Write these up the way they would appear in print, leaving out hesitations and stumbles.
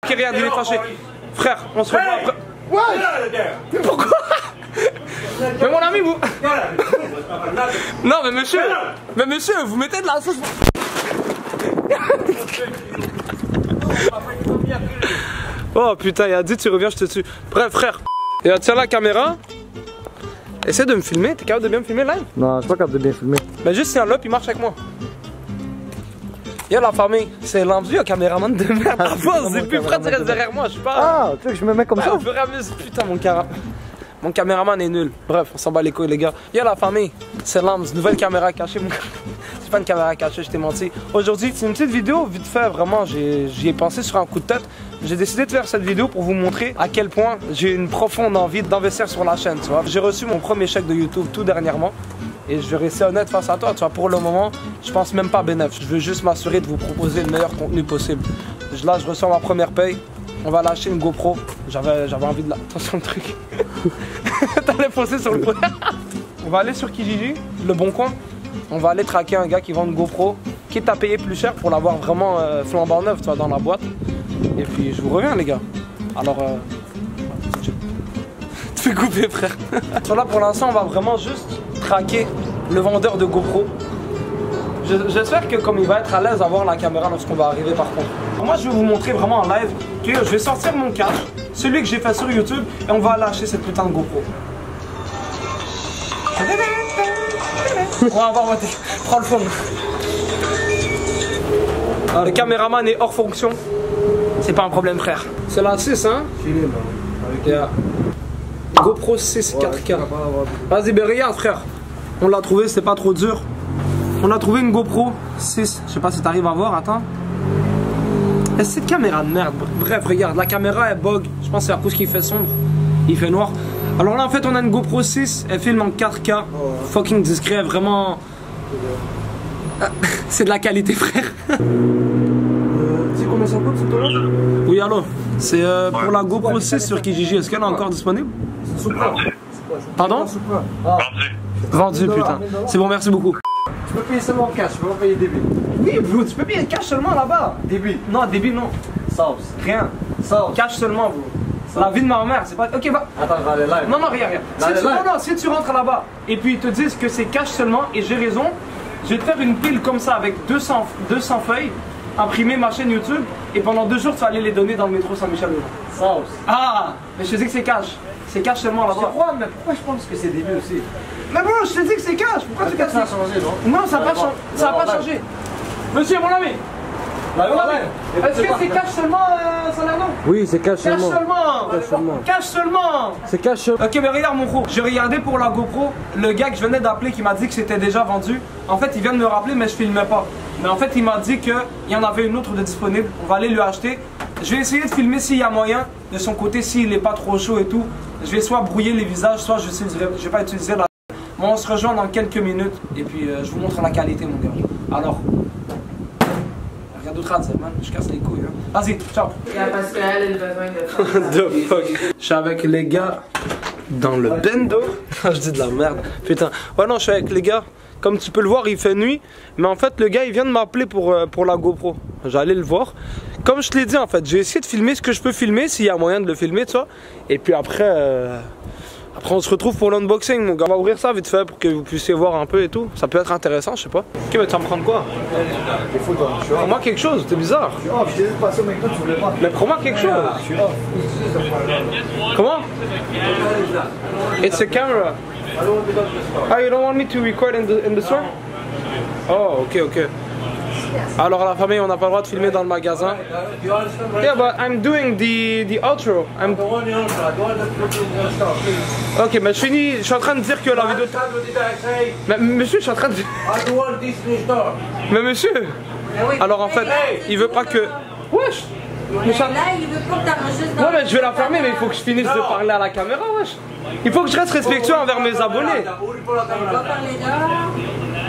Ok, regarde, il est fâché. Frère, on se revoit après. Ouais. Pourquoi? Mais mon ami, vous... Non, mais monsieur, vous mettez de la sauce. Oh putain, il a dit tu reviens, je te tue. Bref, frère. Et tiens la caméra. Essaie de me filmer, t'es capable de bien me filmer live? Non, je suis pas capable de bien filmer. Mais juste tiens là, puis marche avec moi. Yo la famille, c'est l'envie, un caméraman de merde. À force, c'est plus près de rester derrière moi, je suis pas. Ah, tu veux que je me mets comme ça? Au fur et à mesure, putain, mon caméraman est nul. Bref, on s'en bat les couilles, les gars. Yo la famille, c'est Lams, nouvelle caméra cachée. C'est pas une caméra cachée, je t'ai menti. Aujourd'hui, c'est une petite vidéo, vite fait, vraiment, j'y ai pensé sur un coup de tête. J'ai décidé de faire cette vidéo pour vous montrer à quel point j'ai une profonde envie d'investir sur la chaîne, tu vois. J'ai reçu mon premier chèque de YouTube tout dernièrement. Et je vais rester honnête face à toi, tu vois, pour le moment, je pense même pas bénéf. Je veux juste m'assurer de vous proposer le meilleur contenu possible. Là, je reçois ma première paye. On va lâcher une GoPro. J'avais envie de la... Attention le truc. T'allais foncer sur le pot. On va aller sur Kijiji, le bon coin. On va aller traquer un gars qui vend une GoPro, quitte à payer plus cher pour l'avoir vraiment flambant neuf, tu vois, dans la boîte. Et puis je vous reviens, les gars. Alors, tu fais couper, frère. Là, pour l'instant, on va vraiment juste traquer le vendeur de GoPro. J'espère que comme il va être à l'aise à voir la caméra lorsqu'on va arriver par contre. Alors moi je vais vous montrer vraiment en live que je vais sortir mon cash, celui que j'ai fait sur YouTube, et on va lâcher cette putain de GoPro. On va voir, prends le fond. Alors, le caméraman est hors fonction. C'est pas un problème, frère. C'est la 6, hein? Yeah. GoPro 6 4K. Vas-y, ben regarde, frère. On l'a trouvé, c'est pas trop dur. On a trouvé une GoPro 6. Je sais pas si t'arrives à voir, attends. Et cette caméra de merde. Bref, regarde, la caméra elle bug. Je pense que c'est à cause qu'il fait sombre. Il fait noir. Alors là, en fait, on a une GoPro 6. Elle filme en 4K. Fucking discret, vraiment. C'est de la qualité, frère. Tu sais combien ça coûte, ce tour-là? Oui, allô. C'est pour la GoPro 6 sur Kijiji. Est-ce qu'elle est encore disponible? Pardon? Vendu, putain. C'est bon, merci beaucoup. Tu peux payer seulement cash, tu peux pas payer débit. Oui, bro, tu peux payer cash seulement là-bas. Débit. Non, débit, non. Sauce. Rien. Sauce. Cash seulement, bro. La vie de ma mère, c'est pas. Ok, va. Attends, va aller live. Non, rien. Si tu rentres là-bas et puis ils te disent que c'est cash seulement et j'ai raison, je vais te faire une pile comme ça avec 200 feuilles, imprimer ma chaîne YouTube et pendant 2 jours tu vas aller les donner dans le métro Saint-Michel. Sauce. Ah, mais je te dis que c'est cash. C'est cash seulement là-bas. Mais pourquoi je pense que c'est débit aussi? Mais bon, je te dis que c'est cash. Pourquoi tu casses? Ça a changé, non? Non, ça n'a pas changé. Monsieur, mon ami. Est-ce que c'est cash seulement, Salerno? Oui, c'est cash seulement. Cash seulement. C'est cash seulement. Ok, mais regarde mon gros. J'ai regardé pour la GoPro. Le gars que je venais d'appeler qui m'a dit que c'était déjà vendu. En fait, il vient de me rappeler, mais je filmais pas. Mais en fait, il m'a dit qu'il y en avait une autre de disponible. On va aller lui acheter. Je vais essayer de filmer s'il y a moyen. De son côté, s'il n'est pas trop chaud et tout. Je vais soit brouiller les visages, soit je vais pas utiliser la... Bon, on se rejoint dans quelques minutes. Et puis, je vous montre la qualité, mon gars. Alors... Regarde d'autres ads, man. Je casse les couilles. Hein. Vas-y, ciao. Parce qu'elle a besoin de... The fuck. Je suis avec les gars dans le bendo. Je dis de la merde. Putain. Ouais, non, je suis avec les gars. Comme tu peux le voir, il fait nuit. Mais en fait, le gars, il vient de m'appeler pour la GoPro. J'allais le voir. Comme je te l'ai dit, en fait, j'ai essayé de filmer ce que je peux filmer, s'il y a moyen de le filmer, tu vois. Et puis après, on se retrouve pour l'unboxing, mon gars. On va ouvrir ça vite fait pour que vous puissiez voir un peu et tout. Ça peut être intéressant, je sais pas. Ok, mais tu vas me prendre quoi? Prends-moi quelque chose, t'es bizarre. Je suis off, je t'ai dit de passer au McDo, tu voulais pas. Mais prends-moi quelque chose. Je suis off. Comment? It's a camera. Ah, you don't want me to record in the store? Oh, ok. Alors la famille, on n'a pas le droit de filmer dans le magasin. Yeah, but I'm doing the outro. Ok, mais je suis en train de dire que la vidéo... Mais monsieur, je suis en train de... Mais monsieur... Alors en fait, il veut pas que... Wesh. Mais là, il veut pas que t'enregistres. Ouais, mais je vais la fermer, mais il faut que je finisse de parler à la caméra, wesh. Il faut que je reste respectueux envers mes abonnés.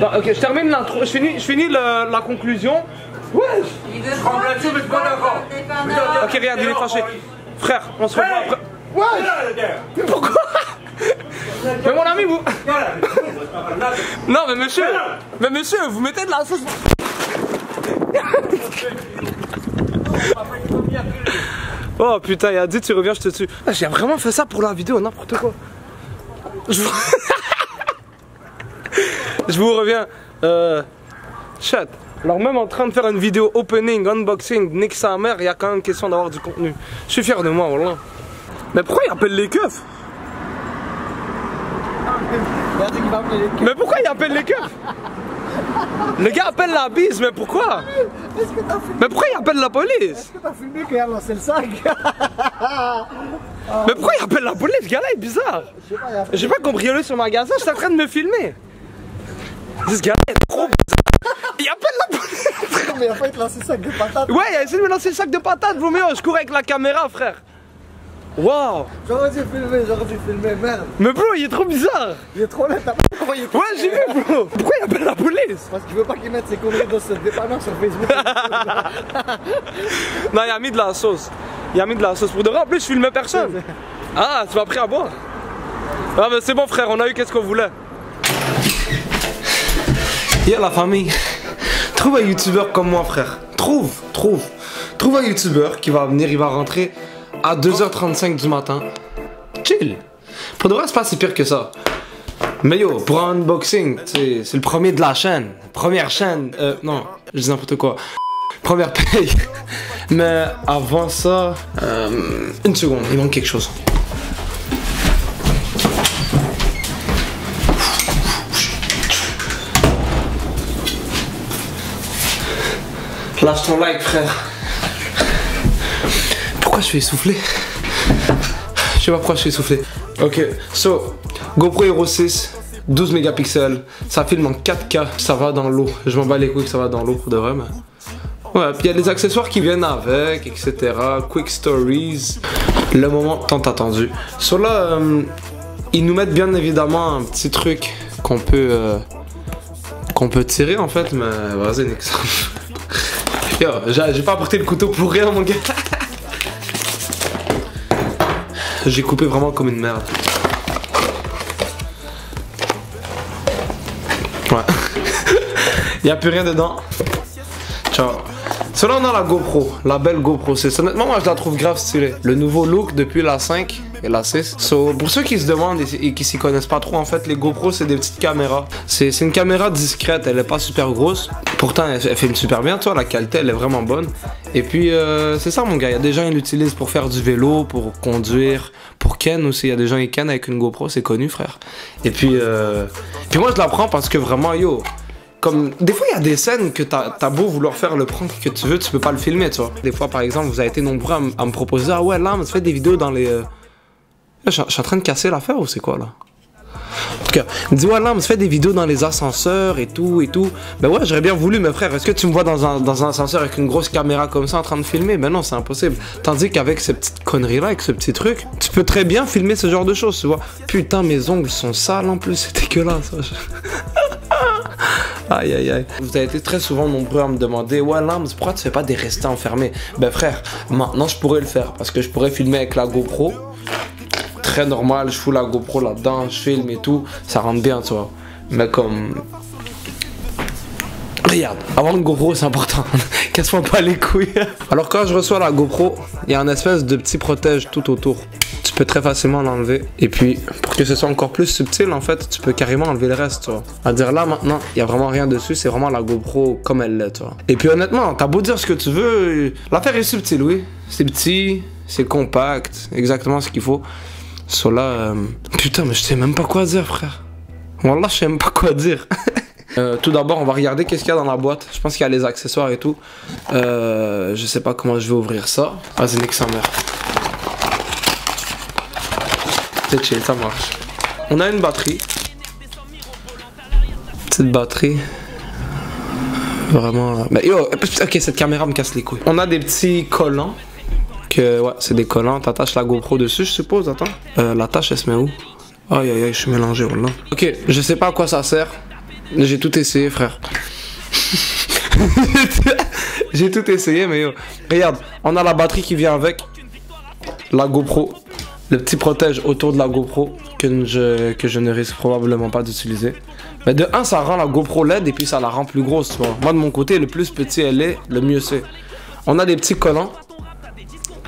Non, ok, je termine l'intro, je finis la conclusion. Wesh. Il veut pas. Ok, regarde, il est fâché. Frère, on se revoit après. Wesh. Mais pourquoi? Mais mon ami, vous... Non, mais monsieur, vous mettez de la sauce. Oh putain, il a dit tu reviens, je te tue. Ah, j'ai vraiment fait ça pour la vidéo, n'importe quoi. Je vous reviens. Chat. Alors même en train de faire une vidéo opening, unboxing, nique sa mère, il y a quand même question d'avoir du contenu. Je suis fier de moi, voilà. Mais pourquoi il appelle les keufs? Mais pourquoi il appelle les keufs? Le gars appelle la bise, mais pourquoi? Mais pourquoi il appelle la police? Est-ce que t'as filmé qu'il a lancé le sac? Mais pourquoi il appelle la police? Ce gars-là est bizarre. J'ai pas cambriolé son magasin, je suis en train de me filmer. Ce gars-là est trop bizarre. Il appelle la police. Mais il a pas été lancé le sac de patates. Ouais, il a essayé de me lancer le sac de patates, vaut mieux, je cours avec la caméra, frère. Waouh. J'aurais dû filmer, merde. Mais bro, il est trop bizarre. Il est trop laid, t'as pas comment il est. Ouais, j'ai vu, bro. Pourquoi il appelle la police? Parce qu'il veut pas qu'il mette ses conneries dans ce dépanneur sur Facebook. Non, il a mis de la sauce. Il a mis de la sauce. Pour de vrai, en plus, je filmais personne. Ah, tu m'as pris à boire. Ah, mais c'est bon, frère, on a eu qu'est-ce qu'on voulait. Y'a la famille. Trouve un youtubeur comme moi, frère. Trouve un youtubeur qui va venir, il va rentrer à 2h35 du matin. Chill. Pour de vrai, c'est pas si pire que ça. Mais yo, pour un unboxing, c'est le premier de la chaîne. Première chaîne. Non, je dis n'importe quoi. Première paye. Mais avant ça, une seconde, il manque quelque chose. Lâche ton like, frère. Pourquoi je suis essoufflé? Je sais pas pourquoi je suis essoufflé. Ok, so, GoPro Hero 6, 12 mégapixels, ça filme en 4K, ça va dans l'eau. Je m'en bats les couilles que ça va dans l'eau pour de vrai, mais... Ouais, puis il y a les accessoires qui viennent avec, etc. Quick Stories, le moment tant attendu. So là, ils nous mettent bien évidemment un petit truc qu'on peut tirer en fait, mais vas-y, nique ça. Yo, j'ai pas apporté le couteau pour rien, mon gars. J'ai coupé vraiment comme une merde. Ouais. Il n'y a plus rien dedans. Ciao. Cela, on a la GoPro, la belle GoPro 6. Honnêtement, moi je la trouve grave stylée. Le nouveau look depuis la 5 et la 6. So, pour ceux qui se demandent et qui s'y connaissent pas trop, en fait, les GoPro c'est des petites caméras. C'est une caméra discrète, elle est pas super grosse. Pourtant, elle filme super bien, toi, la qualité elle est vraiment bonne. Et puis, c'est ça, mon gars. Il y a des gens qui l'utilisent pour faire du vélo, pour conduire, pour ken aussi. Il y a des gens qui ken avec une GoPro, c'est connu, frère. Et puis moi je la prends parce que vraiment, yo. Comme, des fois, il y a des scènes que t'as beau vouloir faire le prank que tu veux, tu peux pas le filmer, tu vois. Des fois, par exemple, vous avez été nombreux à me proposer, ah ouais, là, on se fait des vidéos dans les... Je suis en train de casser l'affaire ou c'est quoi, là? En tout cas, il me dit, ouais, là, on se fait des vidéos dans les ascenseurs et tout, et tout. Ben ouais, j'aurais bien voulu, mes frères, est-ce que tu me vois dans un ascenseur avec une grosse caméra comme ça en train de filmer? Ben non, c'est impossible. Tandis qu'avec ces petites conneries-là, avec ce petit truc, tu peux très bien filmer ce genre de choses, tu vois. Putain, mes ongles sont sales en plus, c'est dégueulasse. Aïe aïe aïe. Vous avez été très souvent nombreux à me demander, ouais Lams, pourquoi tu fais pas des restés enfermés? Ben frère, maintenant je pourrais le faire parce que je pourrais filmer avec la GoPro. Très normal, je fous la GoPro là-dedans, je filme et tout, ça rentre bien, tu vois. Mais comme... Regarde, avoir une GoPro c'est important. Casse-moi pas les couilles. Alors quand je reçois la GoPro, il y a un espèce de petit protège tout autour. Tu peux très facilement l'enlever. Et puis, pour que ce soit encore plus subtil, en fait, tu peux carrément enlever le reste, tu vois. À dire là, maintenant, il n'y a vraiment rien dessus, c'est vraiment la GoPro comme elle l'est, tu vois. Et puis honnêtement, t'as beau dire ce que tu veux, l'affaire est subtile, oui. C'est petit, c'est compact, exactement ce qu'il faut. Sur là, putain, mais je sais même pas quoi dire, frère. Wallah, je sais même pas quoi dire. Tout d'abord, on va regarder qu'est-ce qu'il y a dans la boîte. Je pense qu'il y a les accessoires et tout. Je sais pas comment je vais ouvrir ça. Vas-y, nique sa mère. C'est chill, ça marche. On a une batterie. Petite batterie. Vraiment. Mais yo, ok, cette caméra me casse les couilles. On a des petits collants. Ouais, c'est des collants. T'attaches la GoPro dessus, je suppose. Attends. La tâche, elle se met où? Aïe aïe aïe, je suis mélangé, voilà. Ok, je sais pas à quoi ça sert. J'ai tout essayé, frère. J'ai tout essayé, mais yo. Regarde, on a la batterie qui vient avec. La GoPro. Le petit protège autour de la GoPro que je ne risque probablement pas d'utiliser. Mais de 1, ça rend la GoPro LED et puis ça la rend plus grosse, tu vois. Moi, de mon côté, le plus petit elle est, le mieux c'est. On a des petits collants.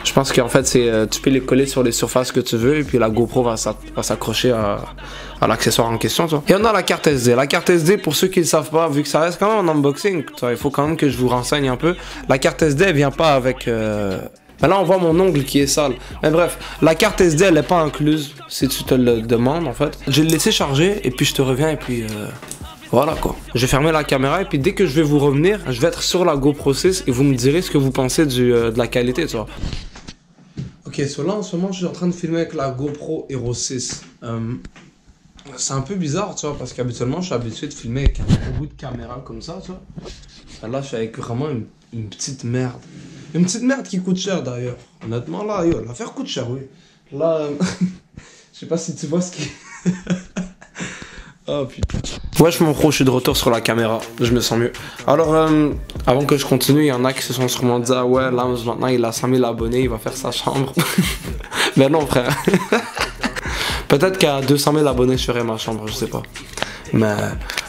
Je pense qu'en fait, tu peux les coller sur les surfaces que tu veux et puis la GoPro va s'accrocher à l'accessoire en question. Et on a la carte SD. La carte SD, pour ceux qui ne le savent pas, vu que ça reste quand même en unboxing, il faut quand même que je vous renseigne un peu. La carte SD, elle vient pas avec... Ben là, on voit mon ongle qui est sale. Mais bref, la carte SD, elle n'est pas incluse, si tu te le demandes, en fait. Je vais le laisser charger, et puis je te reviens, et puis... Voilà, quoi. Je vais fermer la caméra, et puis dès que je vais vous revenir, je vais être sur la GoPro 6, et vous me direz ce que vous pensez de la qualité, tu vois. Ok, là, en ce moment, je suis en train de filmer avec la GoPro Hero 6. C'est un peu bizarre, tu vois, parce qu'habituellement, je suis habitué de filmer avec un gros bout de caméra comme ça, tu vois. Là, je suis avec vraiment une petite merde. Une petite merde qui coûte cher d'ailleurs. Honnêtement, là, l'affaire coûte cher, oui. Là, je sais pas si tu vois ce qui... Oh putain. Wesh mon pro, je suis de retour sur la caméra. Je me sens mieux. Alors, avant que je continue, il y en a qui se sont sûrement dit, ah ouais, là, maintenant, il a 100 000 abonnés, il va faire sa chambre. Mais non, frère. Peut-être qu'à 200 000 abonnés, je ferai ma chambre, je sais pas. Mais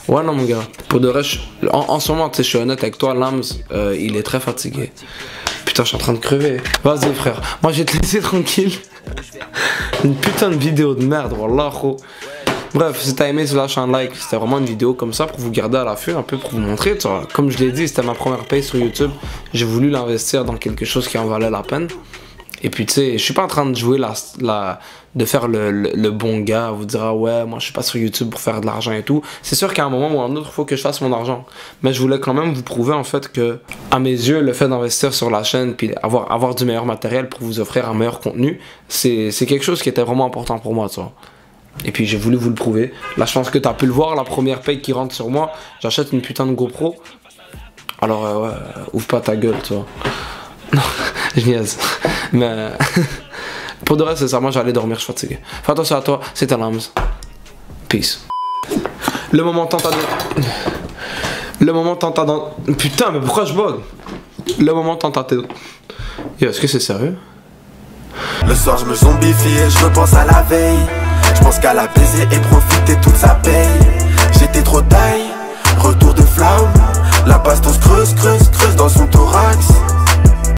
ouais, non, mon gars. Pour de vrai, en ce moment, tu sais, je suis honnête avec toi, Lams, il est très fatigué. Putain, je suis en train de crever. Vas-y, frère. Moi, je vais te laisser tranquille. Une putain de vidéo de merde, wallah, gros. Bref, si t'as aimé, lâche un like. C'était vraiment une vidéo comme ça pour vous garder à l'affût, un peu pour vous montrer. Tu vois. Comme je l'ai dit, c'était ma première paye sur YouTube. J'ai voulu l'investir dans quelque chose qui en valait la peine. Et puis tu sais, je suis pas en train de jouer de faire le bon gars, vous dire ah ouais, moi je suis pas sur YouTube pour faire de l'argent et tout. C'est sûr qu'à un moment ou à un autre, il faut que je fasse mon argent. Mais je voulais quand même vous prouver en fait que, à mes yeux, le fait d'investir sur la chaîne puis avoir du meilleur matériel pour vous offrir un meilleur contenu, c'est quelque chose qui était vraiment important pour moi, tu vois. Et puis j'ai voulu vous le prouver. Là, je pense que t'as pu le voir, la première paye qui rentre sur moi, j'achète une putain de GoPro. Alors ouais, ouvre pas ta gueule, tu vois. Non, je niaise. Mais pour de reste, c'est ça, moi j'allais dormir, je suis fatigué. Fais attention à toi, c'était Lams. Peace. Le moment tant à... Le moment tant à... Putain, mais pourquoi je bug? Le moment tant à... Yo, est-ce que c'est sérieux? Le soir je me zombifie et je repense à la veille. Je pense qu'à la baiser et profiter toute sa